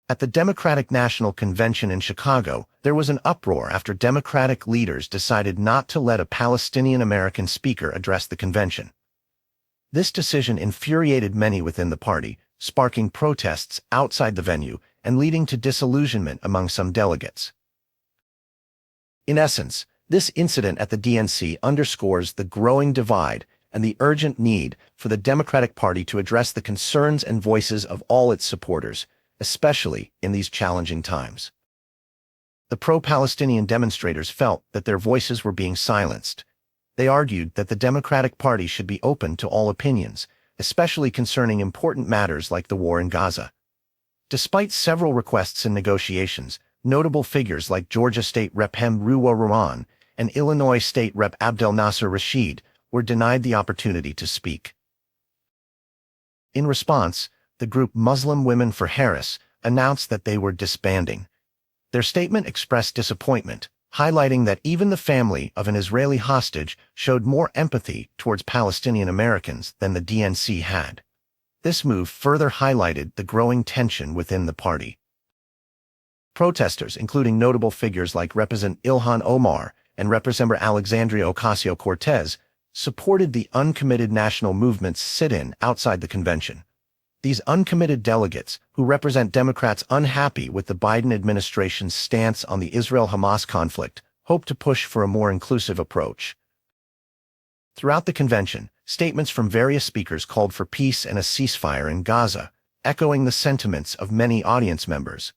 At the Democratic National Convention in Chicago, there was an uproar after Democratic leaders decided not to let a Palestinian-American speaker address the convention. This decision infuriated many within the party, sparking protests outside the venue and leading to disillusionment among some delegates. In essence, this incident at the DNC underscores the growing divide and the urgent need for the Democratic Party to address the concerns and voices of all its supporters, especially in these challenging times. The pro-Palestinian demonstrators felt that their voices were being silenced. They argued that the Democratic Party should be open to all opinions, especially concerning important matters like the war in Gaza. Despite several requests and negotiations, notable figures like Georgia State Rep. Ruwa Rahman and Illinois State Rep. Abdel Nasser Rashid were denied the opportunity to speak. In response, the group Muslim Women for Harris announced that they were disbanding. Their statement expressed disappointment, highlighting that even the family of an Israeli hostage showed more empathy towards Palestinian Americans than the DNC had. This move further highlighted the growing tension within the party. Protesters, including notable figures like Representative Ilhan Omar and Representative Alexandria Ocasio-Cortez, supported the uncommitted national movement's sit-in outside the convention. These uncommitted delegates, who represent Democrats unhappy with the Biden administration's stance on the Israel-Hamas conflict, hope to push for a more inclusive approach. Throughout the convention, statements from various speakers called for peace and a ceasefire in Gaza, echoing the sentiments of many audience members.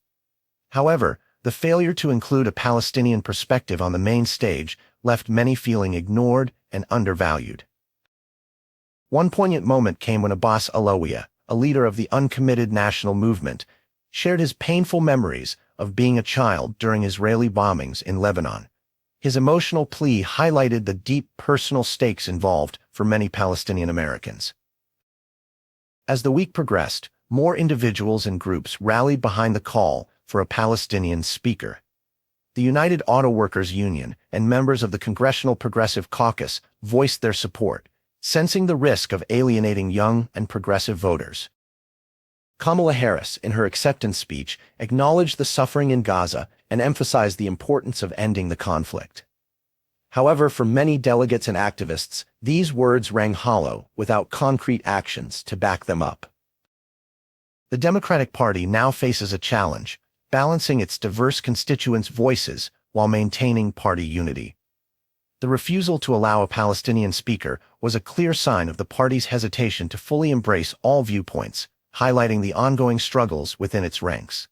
However, the failure to include a Palestinian perspective on the main stage left many feeling ignored and undervalued. One poignant moment came when Abbas Alawiya, a leader of the uncommitted national movement, shared his painful memories of being a child during Israeli bombings in Lebanon. His emotional plea highlighted the deep personal stakes involved for many Palestinian Americans. As the week progressed, more individuals and groups rallied behind the call for a Palestinian speaker. The United Auto Workers Union and members of the Congressional Progressive Caucus voiced their support, sensing the risk of alienating young and progressive voters. Kamala Harris, in her acceptance speech, acknowledged the suffering in Gaza and emphasized the importance of ending the conflict. However, for many delegates and activists, these words rang hollow without concrete actions to back them up. The Democratic Party now faces a challenge, balancing its diverse constituents' voices while maintaining party unity. The refusal to allow a Palestinian speaker was a clear sign of the party's hesitation to fully embrace all viewpoints, highlighting the ongoing struggles within its ranks.